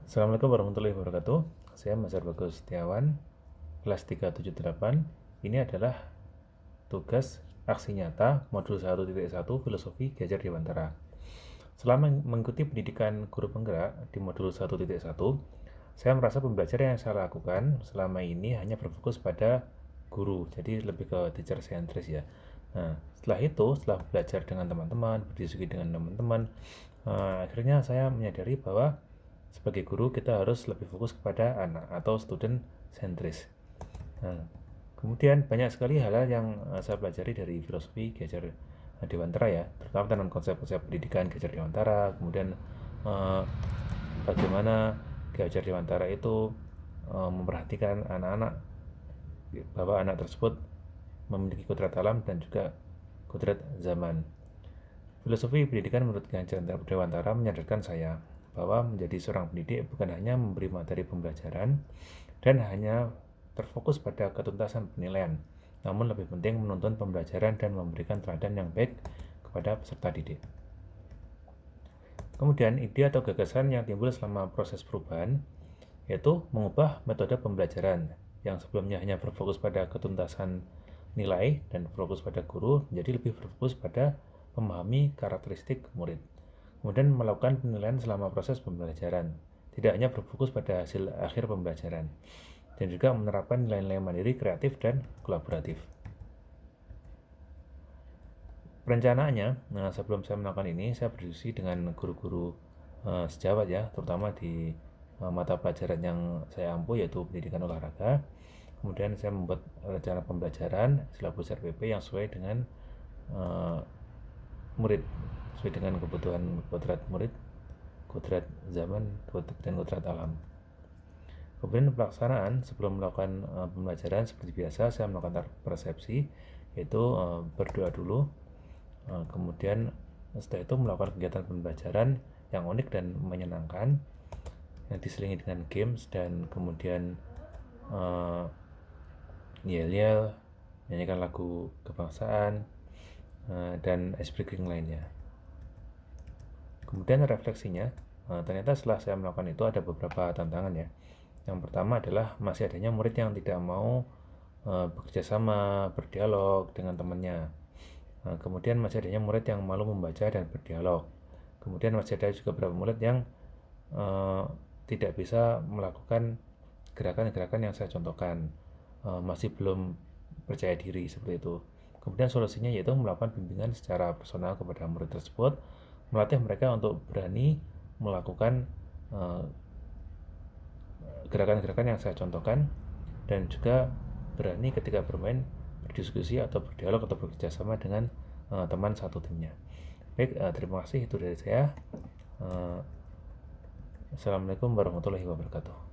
Assalamualaikum warahmatullahi wabarakatuh. Saya Mas Bagus Setiawan, kelas 378. Ini adalah tugas aksi nyata modul 1.1 Filosofi Gajar Dewantara. Selama mengikuti pendidikan guru penggerak di modul 1.1, saya merasa pembelajaran yang saya lakukan selama ini hanya berfokus pada guru, jadi lebih ke teacher centris ya. Nah, setelah belajar dengan teman-teman, berdiskusi dengan teman-teman, akhirnya saya menyadari bahwa sebagai guru kita harus lebih fokus kepada anak atau student centris. Nah, kemudian banyak sekali hal-hal yang saya pelajari dari filosofi Gajar Dewantara ya, terutama tentang konsep-konsep pendidikan Gajar Dewantara, kemudian bagaimana Gajar Dewantara itu memperhatikan anak-anak, bahwa anak tersebut memiliki kodrat alam dan juga kodrat zaman. Filosofi pendidikan menurut Gajar Dewantara menyadarkan saya bahwa menjadi seorang pendidik bukan hanya memberi materi pembelajaran dan hanya terfokus pada ketuntasan penilaian, namun lebih penting menuntun pembelajaran dan memberikan teladan yang baik kepada peserta didik. Kemudian ide atau gagasan yang timbul selama proses perubahan yaitu mengubah metode pembelajaran yang sebelumnya hanya berfokus pada ketuntasan nilai dan berfokus pada guru menjadi lebih berfokus pada memahami karakteristik murid. Kemudian melakukan penilaian selama proses pembelajaran, tidak hanya berfokus pada hasil akhir pembelajaran, dan juga menerapkan nilai-nilai mandiri, kreatif, dan kolaboratif. Perencanaannya, sebelum saya melakukan ini, saya berdiskusi dengan guru-guru sejawat ya, terutama di mata pelajaran yang saya ampu yaitu pendidikan olahraga. Kemudian saya membuat rencana pembelajaran silabus RPP yang sesuai dengan murid, sesuai dengan kebutuhan kodrat murid, kodrat zaman, dan kodrat alam. Kemudian pelaksanaan sebelum melakukan pembelajaran seperti biasa saya melakukan persepsi, yaitu berdoa dulu, kemudian setelah itu melakukan kegiatan pembelajaran yang unik dan menyenangkan yang diselingi dengan games dan kemudian yel-yel, nyanyikan lagu kebangsaan, dan ice breaking lainnya. Kemudian refleksinya, ternyata setelah saya melakukan itu ada beberapa tantangan ya. Yang pertama adalah masih adanya murid yang tidak mau bekerja sama, berdialog dengan temannya. Kemudian masih adanya murid yang malu membaca dan berdialog. Kemudian masih ada juga beberapa murid yang tidak bisa melakukan gerakan-gerakan yang saya contohkan, masih belum percaya diri seperti itu. Kemudian solusinya yaitu melakukan bimbingan secara personal kepada murid tersebut, melatih mereka untuk berani melakukan gerakan-gerakan yang saya contohkan, dan juga berani ketika bermain, berdiskusi atau berdialog atau bekerja sama dengan teman satu timnya. Baik, terima kasih, itu dari saya. Assalamualaikum warahmatullahi wabarakatuh.